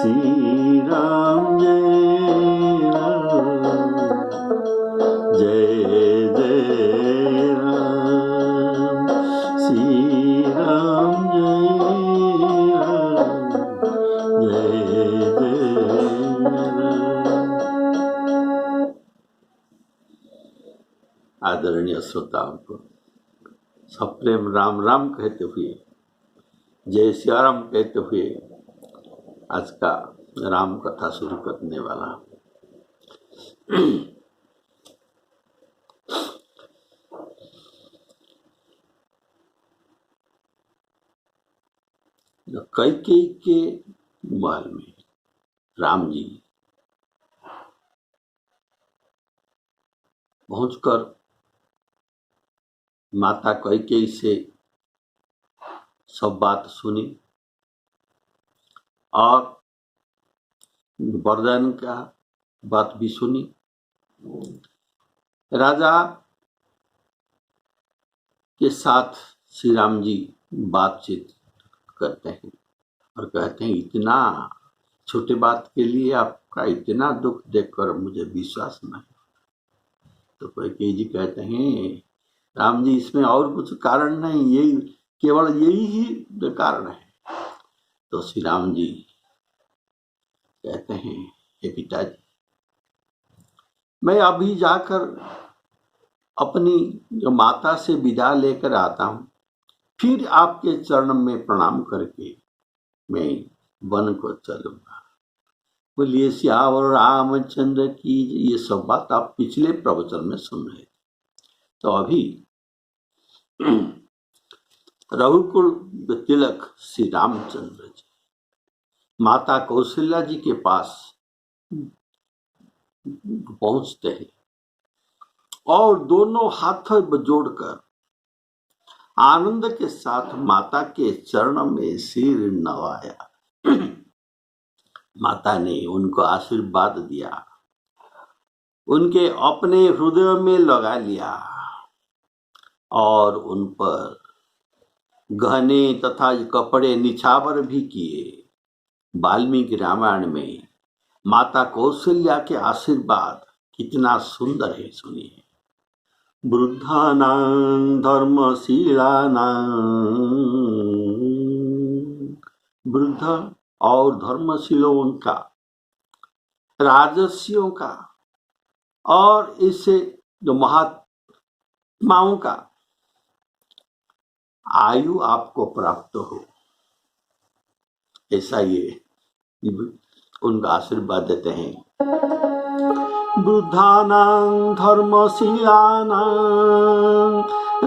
श्री राम जय राम, जय जय राम। श्री राम जय राम, जय जय राम। आदरणीय श्रोताओं को सप्रेम राम राम कहते हुए, जय सियाराम कहते हुए आज का राम कथा शुरू करने वाला। कैकेयी के महल में राम जी पहुंचकर माता कैकेयी से सब बात सुनी और वरदान का बात भी सुनी। राजा के साथ श्री राम जी बातचीत करते हैं और कहते हैं, इतना छोटे बात के लिए आपका इतना दुख देखकर मुझे विश्वास नहीं। तो कैकेयी जी कहते हैं, राम जी इसमें और कुछ कारण नहीं, यही केवल यही ही कारण है। तो श्री राम जी कहते हैं, हे पिताजी, मैं अभी जाकर अपनी माता से विदा लेकर आता हूँ, फिर आपके चरण में प्रणाम करके मैं वन को चलूंगा। बोलिए सियावर रामचंद्र की। ये सब बात आप पिछले प्रवचन में सुन रहे थे। तो अभी रघुकुल तिलक श्री रामचंद्र जी माता कौशल्या जी के पास पहुंचते हैं और दोनों हाथ जोड़कर आनंद के साथ माता के चरण में सिर नवाया। माता ने उनको आशीर्वाद दिया, उनके अपने हृदय में लगा लिया और उन पर गहने तथा कपड़े निछावर भी किए। वाल्मीकि रामायण में माता कौशल्या के आशीर्वाद कितना सुंदर है, सुनिए। वृद्धानां धर्मशीलानां, वृद्ध और धर्मशीलों का, राजर्षियों का और इससे जो महात्माओं का आयु आपको प्राप्त हो, ऐसा ये उनका आशीर्वाद देते हैं। वृद्धानां धर्मशीलानां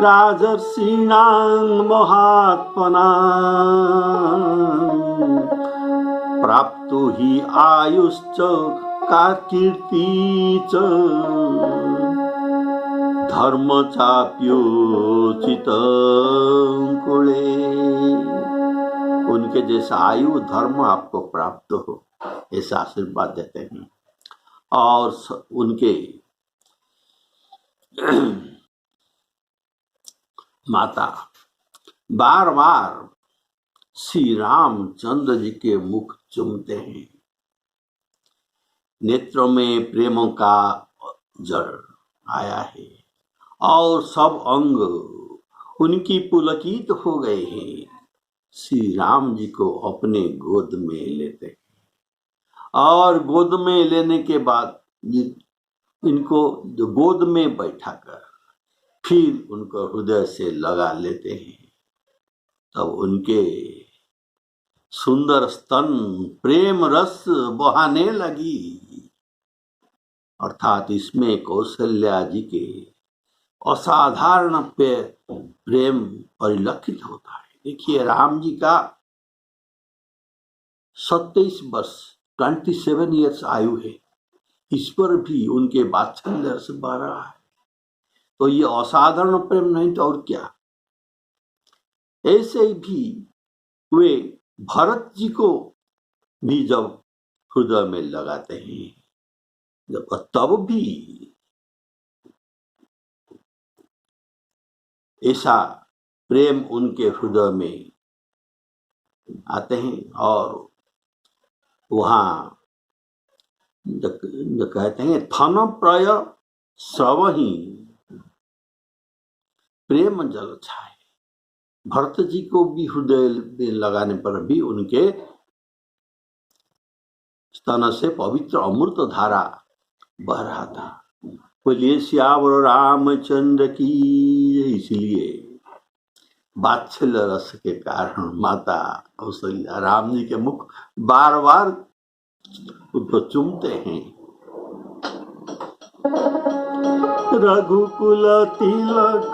राजर्षीणां महात्मनां प्राप्तु हि आयुश्च कीर्ति च धर्म चाप्योचित कुले। उनके जैसा आयु धर्म आपको प्राप्त हो, ऐसा आशीर्वाद देते हैं। और उनके माता बार बार श्री रामचंद्र जी के मुख चूमते हैं। नेत्रों में प्रेम का जल आया है और सब अंग उनकी पुलकित हो गए हैं। श्री राम जी को अपने गोद में लेते हैं और गोद में लेने के बाद इनको जो गोद में बैठाकर फिर उनको हृदय से लगा लेते हैं। तब उनके सुंदर स्तन प्रेम रस बहाने लगी। अर्थात इसमें कौशल्या जी के असाधारण प्रेम परिलक्षित होता है। देखिए, राम जी का 27 वर्ष 27 ईयर्स आयु है, इस पर भी उनके वात्सल्य रस बह रहा है। तो ये असाधारण प्रेम नहीं तो और क्या। ऐसे भी वे भरत जी को भी जब हृदय में लगाते हैं, तब भी ऐसा प्रेम उनके हृदय में आते हैं और वहां जो कहते हैं थन प्रय स्रवही प्रेम जल छाए। भरत जी को भी हृदय में लगाने पर भी उनके स्तन से पवित्र अमृत धारा बह रहा था। बोलिए सियावर रामचंद्र की। इसलिए वात्सल्य रस के कारण माता कौशल्या राम जी के मुख बार बार उनको चूमते हैं। रघुकुल तिलक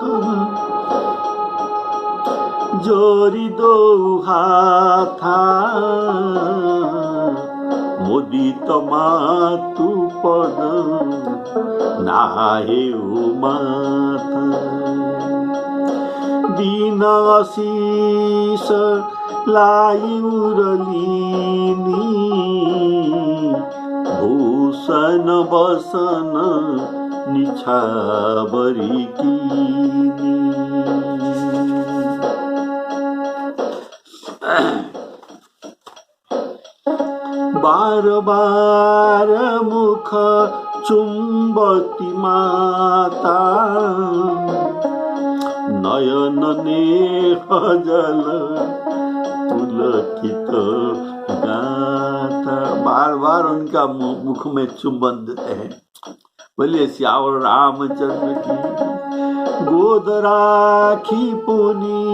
जोरी दो हाथा मुदित मातु पद नाहे माथा दीन आशीष लाई उरलीनी भूषण बसन निछावरी कीनी। बार बार मुख चुंबती माता नयन नेह जल पुलकित गाथा। बार बार उनका मुख में चुंबन देते हैं। बोलिए सियावर रामचंद्र की। गोद राखी पुनि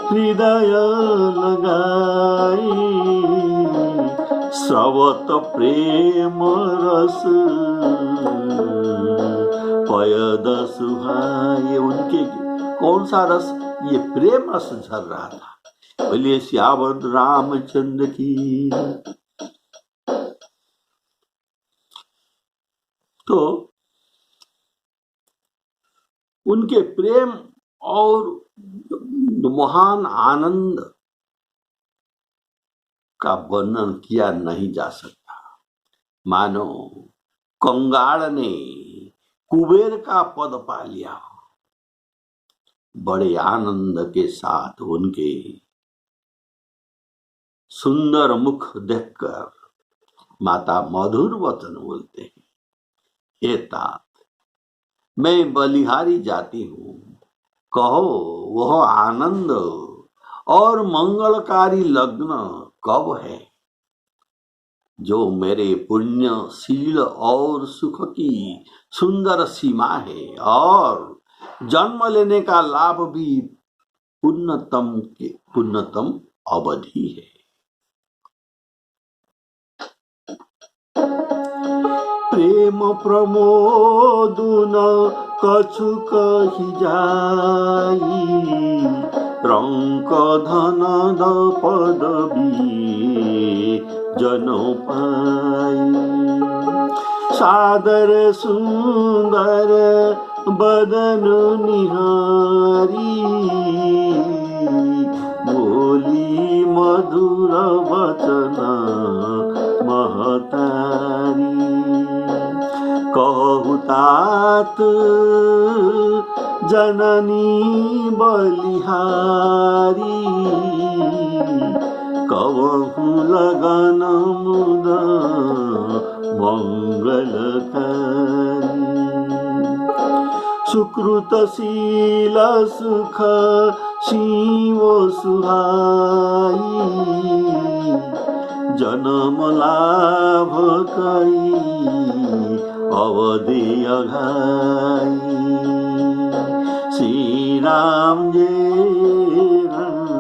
हृदय लगाई स्रवत प्रेम रस पयद सुहाए। उनके कौन सा रस? ये प्रेम रस झर रहा था। बोलिए सियावर रामचंद्र की। तो उनके प्रेम और महान आनंद का वर्णन किया नहीं जा सकता। मानो कंगाल ने कुबेर का पद पा लिया। बड़े आनंद के साथ उनके सुंदर मुख देखकर माता मधुर वचन बोलते हैं। हे तात, मैं बलिहारी जाती हूँ, कहो वह आनंद और मंगलकारी लग्न कब है जो मेरे पुण्यशील और सुख की सुंदर सीमा है और जन्म लेने का लाभ भी पुण्यतम अवधि है। प्रेम प्रमोदुन कछु कहि जाई रंक धन द पदवी जनो पाई। सादर सुंदर बदन निहारी बोली मधुर वचन महतारी। कहु तात जननी बलिहारी कवहु लगन मुद मंगलकारी। सुकृतशील सुख शिव सुहाई जन्म लाभ कई अवधि अघाई। श्री राम जय राम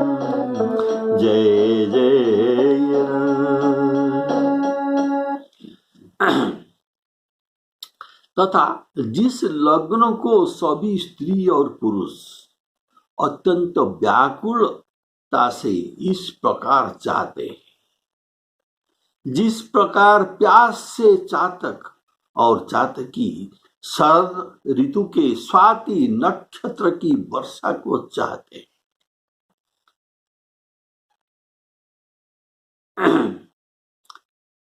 जय जय राम। तथा जिस लग्न को सभी स्त्री और पुरुष अत्यंत व्याकुलता से इस प्रकार चाहते हैं, जिस प्रकार प्यास से चातक और चातकी शरद ऋतु के स्वाति नक्षत्र की वर्षा को चाहते हैं,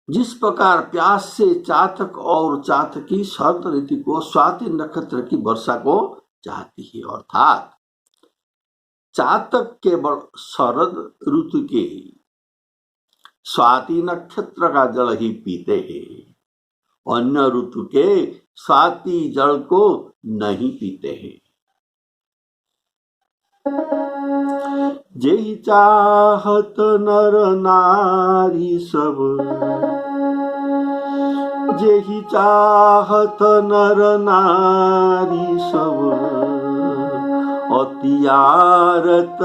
जिस प्रकार प्यास से चातक और चातकी शरद ऋतु को स्वाति नक्षत्र की वर्षा को चाहती है, अर्थात चातक केवल शरद ऋतु के स्वाति नक्षत्र का जल ही पीते हैं, अन्य ऋतु के स्वाति जल को नहीं पीते हैं। जेहि चाहत नर नारी सब, जेहि चाहत नर नारी सब, अतियारत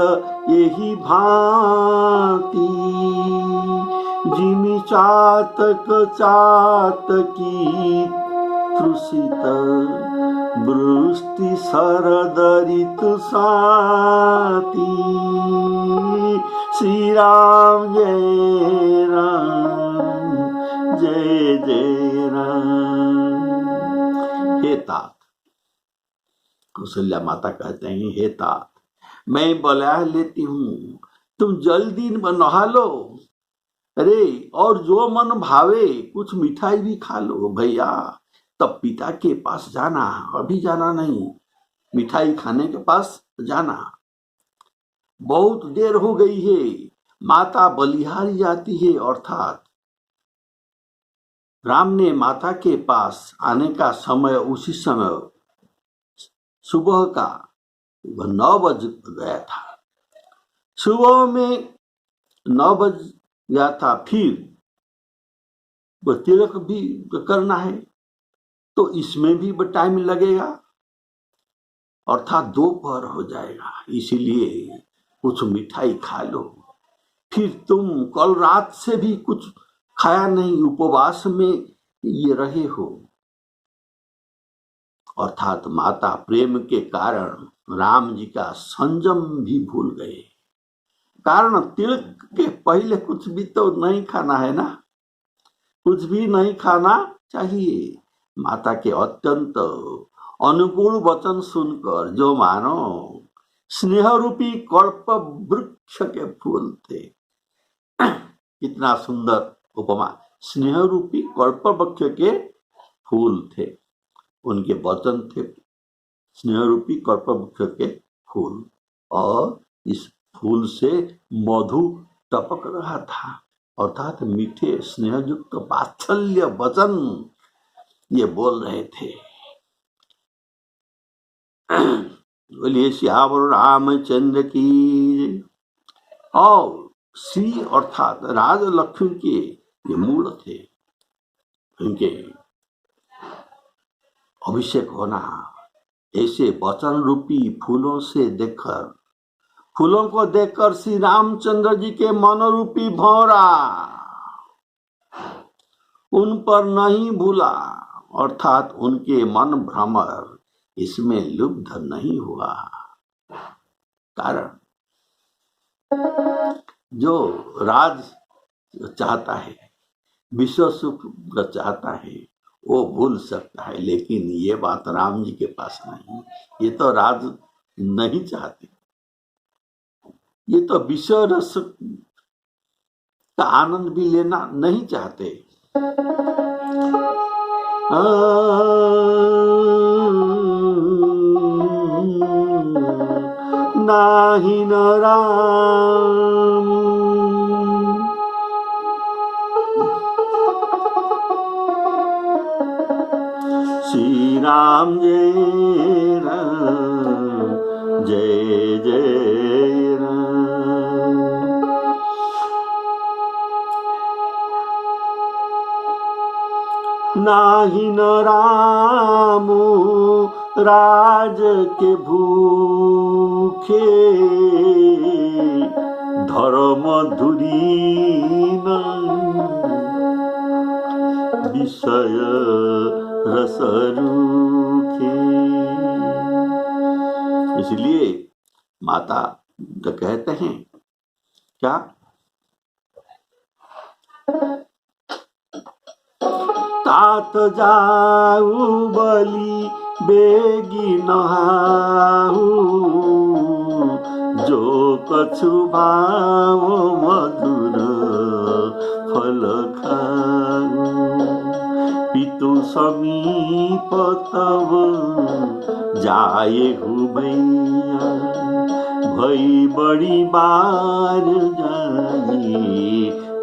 यही भांति। जिमि चातक चातकी तृषित, वृष्टि शरद ऋतु साति। श्री राम जय राम, जय जय राम। हे तात, कौशल्या माता कहते हैं, हे तात, मैं बला लेती हूँ, तुम जल्दी नहा लो। अरे और जो मन भावे कुछ मिठाई भी खा लो भैया, तब पिता के पास जाना, अभी जाना नहीं, मिठाई खाने के पास जाना। बहुत देर हो गई है, माता बलिहारी जाती है। अर्थात राम ने माता के पास आने का समय उसी समय सुबह का 9 बज गया था। सुबह में 9 बज गया था, फिर वो तिलक भी करना है, तो इसमें भी टाइम लगेगा, अर्थात दोपहर हो जाएगा। इसीलिए कुछ मिठाई खा लो। फिर तुम कल रात से भी कुछ खाया नहीं, उपवास में ये रहे हो। अर्थात माता प्रेम के कारण राम जी का संयम भी भूल गए। कारण तिलक के पहले कुछ भी तो नहीं खाना है ना, कुछ भी नहीं खाना चाहिए। माता के अत्यंत अनुकूल वचन सुनकर जो मानो स्नेह रूपी कल्प वृक्ष के फूल थे। कितना सुंदर उपमा, स्नेह रूपी कल्प वृक्ष के फूल थे, उनके वचन थे स्नेह रूपी कल्प वृक्ष के फूल, और इस फूल से मधु टपक रहा था। अर्थात मीठे स्नेहयुक्त वात्सल्य वचन ये बोल रहे थे। बोलिए श्यावर रामचंद्र की। और श्री अर्थात राज लक्ष्मी के ये मूल थे, उनके अभिषेक होना ऐसे वचन रूपी फूलों से देखकर, फूलों को देखकर श्री रामचंद्र जी के मन रूपी भौरा उन पर नहीं भूला। अर्थात उनके मन भ्रमर इसमें लुब्ध नहीं हुआ। कारण जो राज चाहता है, विश्व सुख चाहता है, वो भूल सकता है, लेकिन ये बात राम जी के पास नहीं। ये तो राज नहीं चाहते, ये तो विश्व रस का आनंद भी लेना नहीं चाहते। नाही न राम श्री राम जय राम, जय जय राम। नाही न रामो राज के भूखे, धर्म धुरीन विषय रस रूखे। इसलिए माता तो कहते हैं क्या, तात जाऊ बलि बेगी नहाऊ, जो कछु भाव मधुर फल खाऊ। पितु समीप तब जाए भैया, भई बड़ी बार जाए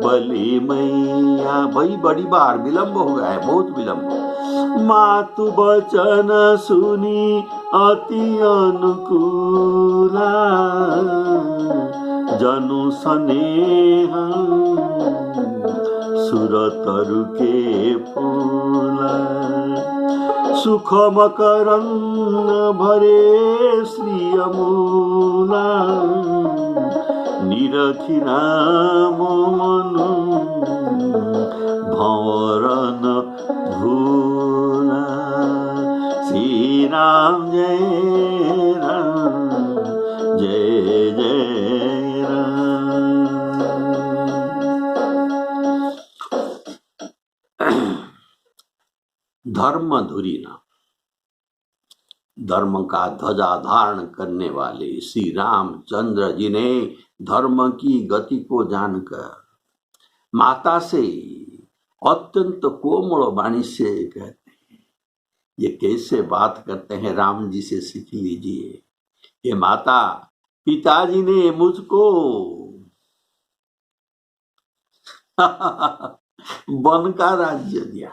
बली मैया। भाई बड़ी बार विलंब हो गया है, बहुत विलंब। मातु वचन सुनी अति अनुकूला, जनु स्नेह सुरतरु के फूला। सुख मकरंद भरे श्री अमूला, निरखी नाम मनु भंवरन भूला। श्री राम जय राम, जय जय राम। धर्म धुरीना, धर्म का ध्वजा धारण करने वाले श्री रामचंद्र जी ने धर्म की गति को जानकर माता से अत्यंत कोमल वाणी से कहते हैं, ये कैसे बात करते हैं, राम जी से सीख लीजिए। ये माता, पिताजी ने मुझको वन का राज्य दिया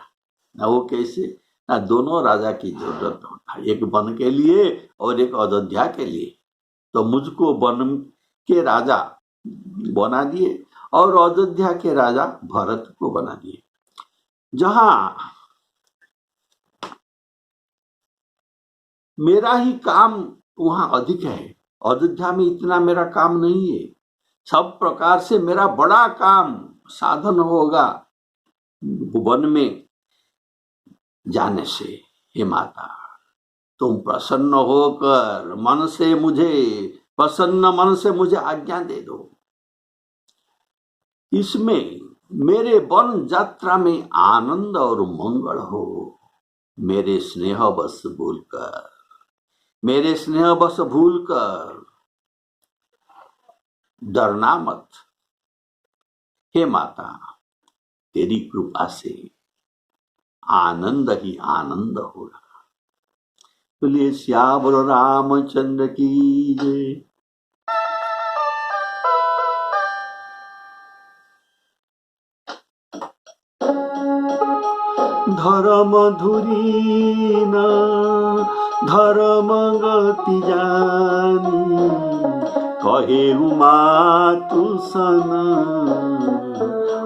ना, वो कैसे ना, दोनों राजा की जरूरत होता है, एक वन के लिए और एक अयोध्या के लिए। तो मुझको वन के राजा बना दिए और अयोध्या के राजा भरत को बना दिए। जहां मेरा ही काम वहां अधिक है, अयोध्या में इतना मेरा काम नहीं है। सब प्रकार से मेरा बड़ा काम साधन होगा वन में जाने से। हे माता, तुम प्रसन्न होकर प्रसन्न मन से मुझे आज्ञा दे दो। इसमें मेरे वन यात्रा में आनंद और मंगल हो। मेरे स्नेह बस भूलकर डरना मत। हे माता, तेरी कृपा से आनंद ही आनंद होगा। बोलिए श्यावर रामचंद्र की जय। धर्म धुरीना धर्म गति जानी, कहे मातु सन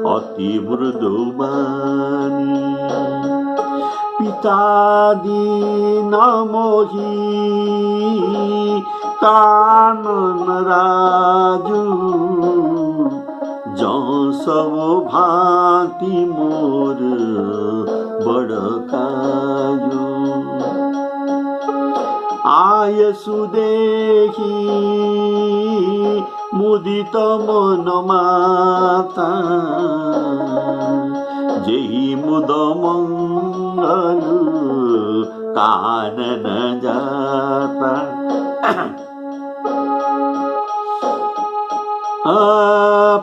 अति मृदु बानी। पिता दीन मोही कानन राजू, जौ सब भांति मोर बड़ काजू। आय सुदेही मुदित मन माता, जेहि मुद मंगल कानन जाता।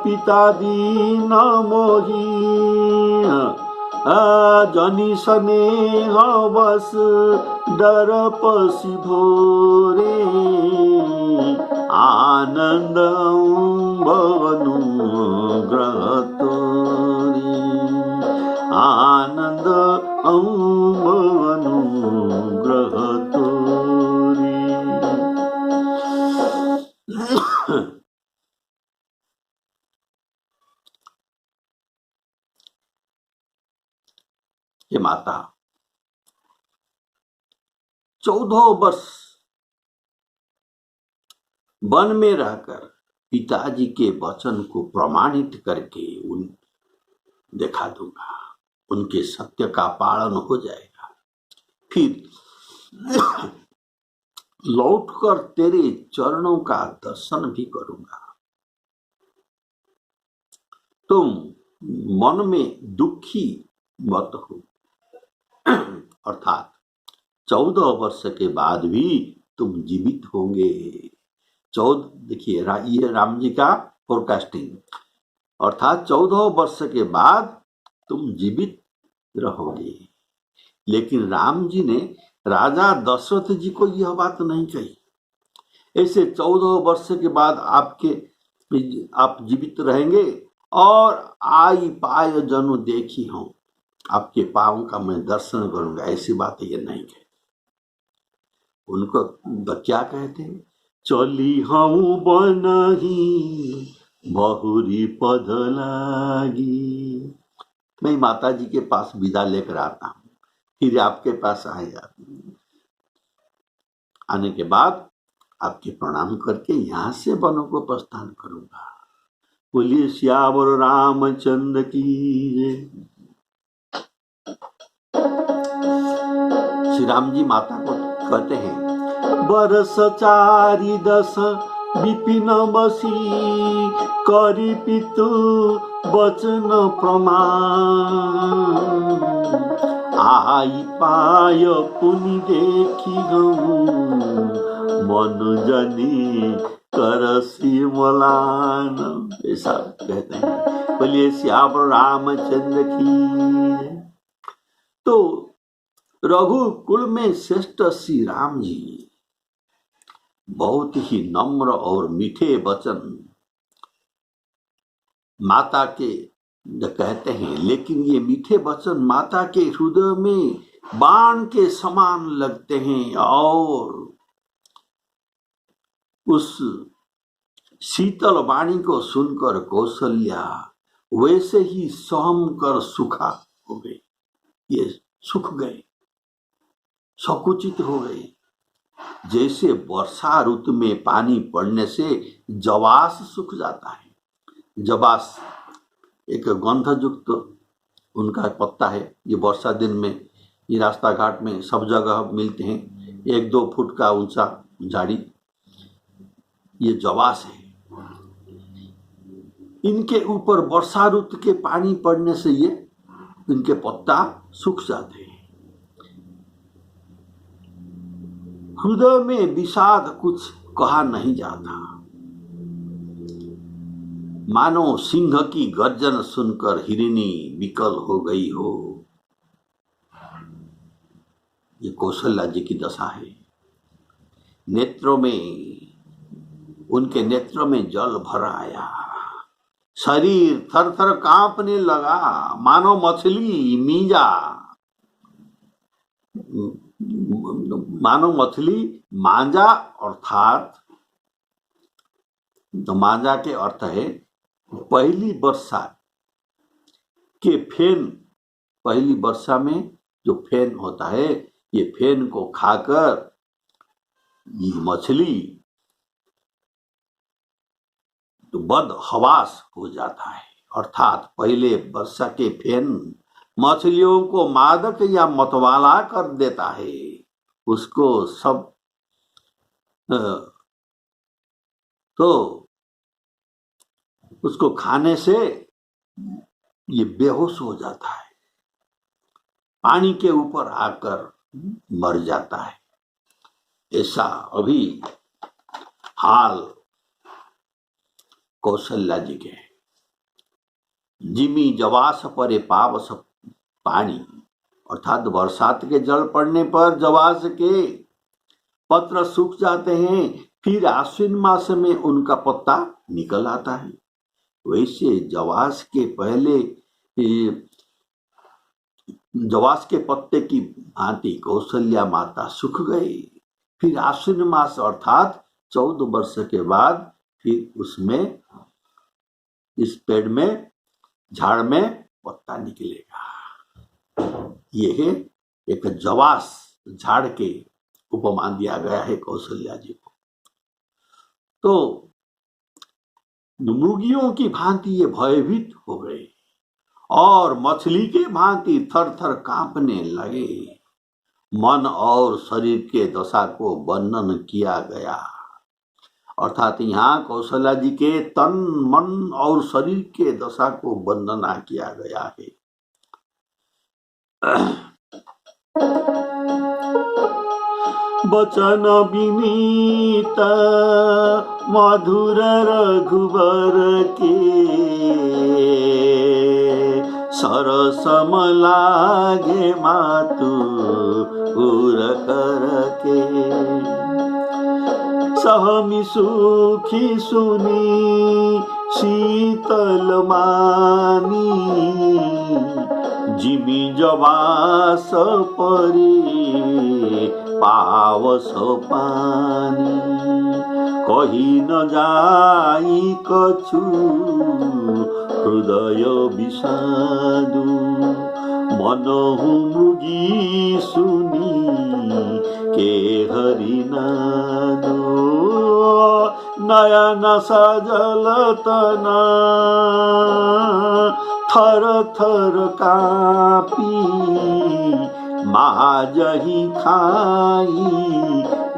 पिता दीन मोही जनि स्नेह बस डर पसी भोरे। आनंद बनु ग्रह तोरी, आनंद बनु ग्रह तोरी। हे माता, 14 वर्ष वन में रहकर पिताजी के वचन को प्रमाणित करके दिखा दूंगा, उनके सत्य का पालन हो जाएगा। फिर लौटकर तेरे चरणों का दर्शन भी करूंगा। तुम मन में दुखी मत हो। अर्थात 14 वर्ष के बाद भी तुम जीवित होंगे। देखिए ये राम जी का फोरकास्टिंग, अर्थात 14 वर्ष के बाद तुम जीवित रहोगे। लेकिन राम जी ने राजा दशरथ जी को यह बात नहीं कही। ऐसे 14 वर्ष के बाद आप जीवित रहेंगे और आई पाय जनु देखी हूं, आपके पाँव का मैं दर्शन करूंगा, ऐसी बात ये नहीं कहते। उनको क्या कहते हैं? चली हूं बनही बहुरी पद लागी, मैं माता जी के पास विदा लेकर आता हूं, फिर आपके पास आएगा। आने के बाद आपके प्रणाम करके यहां से वनों को प्रस्थान करूंगा। बोलिए श्यावर रामचंद्र की। श्री राम जी माता को कहते हैं, बरस 4 विपिन बसी करी पितु वचन प्रमाण, आई पाय पुनि देखी गऊ मन जनी कर सिमलान। ऐसा कहते हैं। बोलिए श्यावर रामचंद्र की। तो रघुकुल में श्रेष्ठ श्री राम जी बहुत ही नम्र और मीठे वचन माता के कहते हैं, लेकिन ये मीठे वचन माता के हृदय में बाण के समान लगते हैं और उस शीतल वाणी को सुनकर कौशल्या वैसे ही सहम कर सुखा हो गई। ये सूख गए, संकुचित हो गए, जैसे वर्षा ऋतु में पानी पड़ने से जवास सूख जाता है। जवास एक गंधयुक्त उनका पत्ता है, ये वर्षा दिन में ये रास्ता घाट में सब जगह मिलते हैं, 1-2 फुट का ऊंचा झाड़ी, ये जवास है। इनके ऊपर वर्षा ऋतु के पानी पड़ने से ये इनके पत्ता सूख जाते हैं। हृदय में विषाद कुछ कहा नहीं जाता, मानो सिंह की गर्जन सुनकर हिरनी विकल हो गई हो। ये कौशल्या जी की दशा है। नेत्रों में, उनके नेत्रों में जल भर आया, शरीर थर थर कांपने लगा, मानो मछली मींजा, मानो मछली मांजा, अर्थात तो मांजा के अर्थ है पहली वर्षा के फेन। पहली वर्षा में जो फेन होता है, ये फेन को खाकर ये मछली तो बद हवास हो जाता है, अर्थात पहले वर्षा के फेन मछलियों को मादक या मतवाला कर देता है। उसको सब तो उसको खाने से ये बेहोश हो जाता है, पानी के ऊपर आकर मर जाता है। ऐसा अभी हाल कौशल्या जी के। जिमी जवास परे पावस पानी, अर्थात बरसात के जल पड़ने पर जवास के पत्र सूख जाते हैं, फिर आश्विन मास में उनका पत्ता निकल आता है। वैसे जवास के पहले जवास के पत्ते की भांति कौशल्या माता सूख गई। फिर आश्विन मास अर्थात 14 वर्ष के बाद फिर उसमें, इस पेड़ में, झाड़ में पत्ता निकलेगा। यह एक जवास झाड़ के उपमा दिया गया है कौशल्या जी को। तो मृगियों की भांति ये भयभीत हो गए और मछली के भांति थर थर कांपने लगे। मन और शरीर के दशा को वर्णन किया गया, अर्थात यहाँ कौशल्या जी के तन, मन और शरीर के दशा को वर्णना किया गया है। बचन विनीत मधुर रघुवर के, सरसम लागे मातु उर कर के। सहमी सुखी सुनी शीतल मानी, जिमी जवास परे पावस पानी, कही न जाई कछु हृदय विषादु, मनहु मृगी सुनी के हरिनादो, नयन सजल तना थर थर कापी, माझही खाई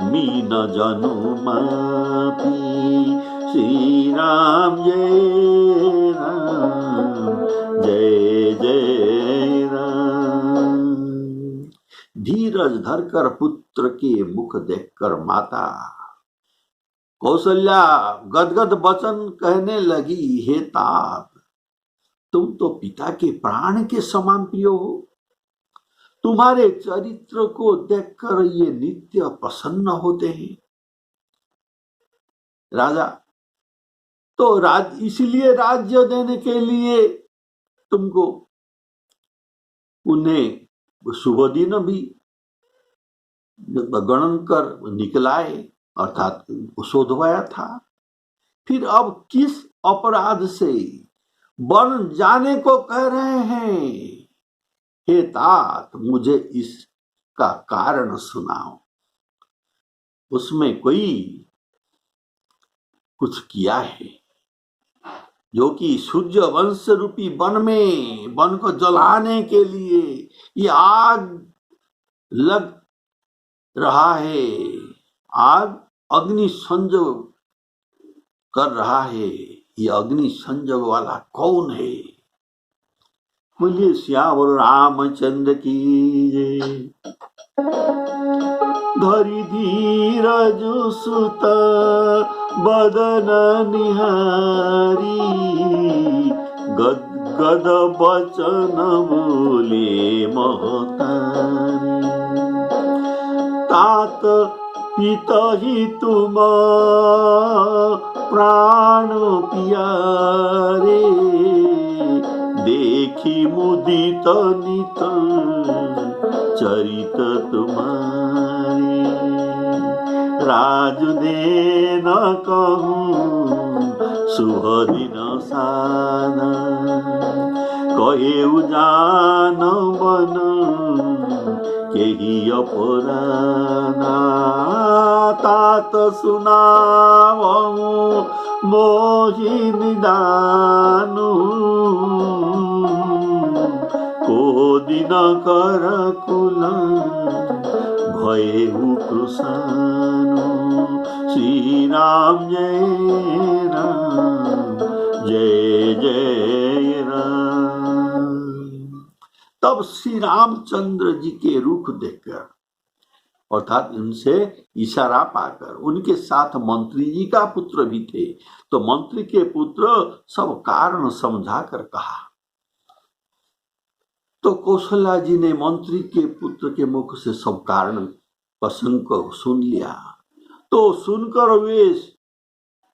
मीन जनु मापी। श्री राम जय राम जय जय राम। धीरज धरकर पुत्र के मुख देखकर माता कौशल्या गदगद वचन कहने लगी, हे तात, तुम तो पिता के प्राण के समान प्रिय हो। तुम्हारे चरित्र को देखकर ये नित्य प्रसन्न होते हैं। राजा तो इसलिए राज्य देने के लिए तुमको उन्हें शुभ दिन भी गणन कर निकलाए, अर्थात शोधवाया था। फिर अब किस अपराध से वन जाने को कह रहे हैं? हे तात, मुझे इसका कारण सुनाओ। उसमें कोई कुछ किया है जो कि सूर्य वंश रूपी वन को जलाने के लिए ये आग लग रहा है, आग अग्नि संयोग कर रहा है। ये अग्नि संयोग वाला कौन है? बोलिए श्यावर रामचंद्र की जय। धरि धीरज सुत बदन निहारी, गद गद बचन बोले महतारी। तात पितहि तुम प्राण प्यारे, देखी मुदित नित चरित तुम्हारे। राज दे न कहूँ शुभ दिन साना, कहे जान बन केही अपराना। तात सुनावो मोहि निदानु, को दिन कर कुल भयउ कृशानु। श्री राम जय राम जय जय राम। तब श्री रामचंद्र जी के रुख देखकर, अर्थात उनसे इशारा पाकर, उनके साथ मंत्री जी का पुत्र भी थे, तो मंत्री के पुत्र सब कारण समझाकर कहा। तो कौशल्या जी ने मंत्री के पुत्र के मुख से सब कारण प्रसंग को सुन लिया। तो सुनकर वे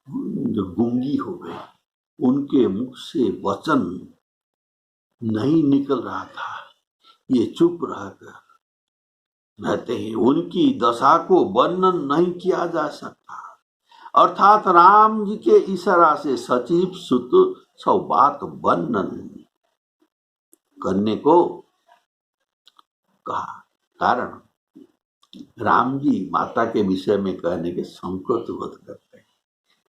गूंगी हो गए, उनके मुख से वचन नहीं निकल रहा था। ये चुप रहकर रहते हैं। उनकी दशा को वर्णन नहीं किया जा सकता। अर्थात राम जी के इशारा से सचिव सुत सब बात वर्णन करने को कहा। कारण राम जी माता के विषय में कहने के संकोच बोध करते हैं।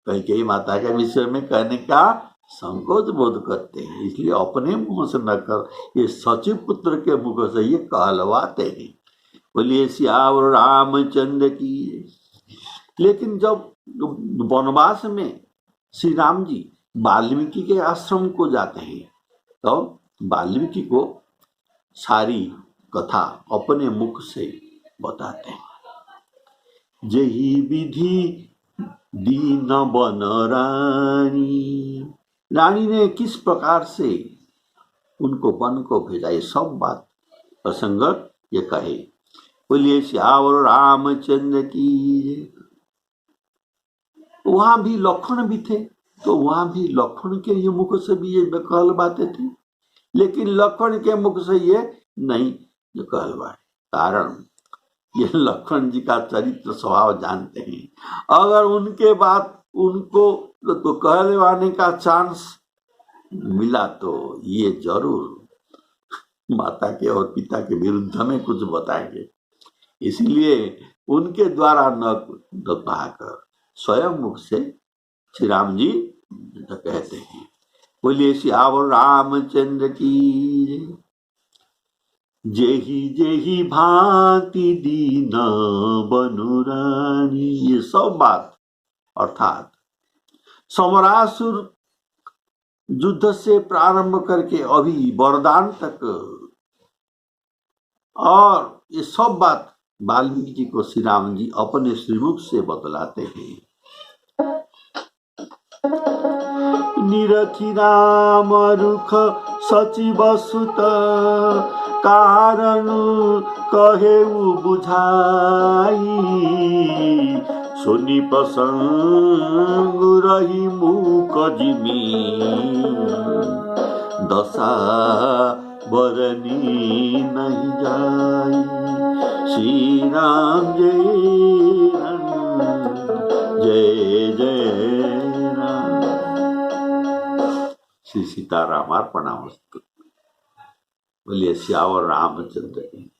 कई माता के विषय में कहने का संकोच बोध करते हैं, इसलिए अपने मुंह से न कर ये सचिव पुत्र के मुख से ये कहलवाते हैं। बोलिए सियावर रामचंद्र की। लेकिन जब वनवास में श्री राम जी वाल्मीकि के आश्रम को जाते हैं, तो वाल्मीकि को सारी कथा अपने मुख से बताते हैं। जही विधि दीन बन रानी, रानी ने किस प्रकार से उनको वन को भेजा, ये सब बात प्रसंग ये कहे। बोलिए श्यावर रामचंद्र की। वहां भी लखन भी थे, तो वहां भी लखन के ही मुख से भी ये कहलवाते थे, लेकिन लखन के मुख से ये नहीं कहलवाए। कारण ये लखन जी का चरित्र स्वभाव जानते हैं। अगर उनके बाद उनको तो कहलवाने का चांस मिला तो ये जरूर माता के और पिता के विरुद्ध में कुछ बताएंगे। इसलिए उनके द्वारा न कहकर स्वयं मुख से श्री राम जी कहते हैं। बोलिए सियावर रामचंद्र की। जेहि जेहि भांति दीन बनुरानी। ये सब बात अर्थात समरासुर युद्ध से प्रारंभ करके अभी वरदान तक, और ये सब बात वाल्मीकि जी को श्री राम जी अपने श्रीमुख से बतलाते हैं। निरखी राम रुख सचिव सुत कारण कहेउ बुझाई। सुनि प्रसंग रही मूक जिमी दशा बरनी नहीं जाई। श्री राम जय राम जय जय राम। श्री सीताराम अर्पणामस्तु। बोलिए सियावर रामचंद्र की।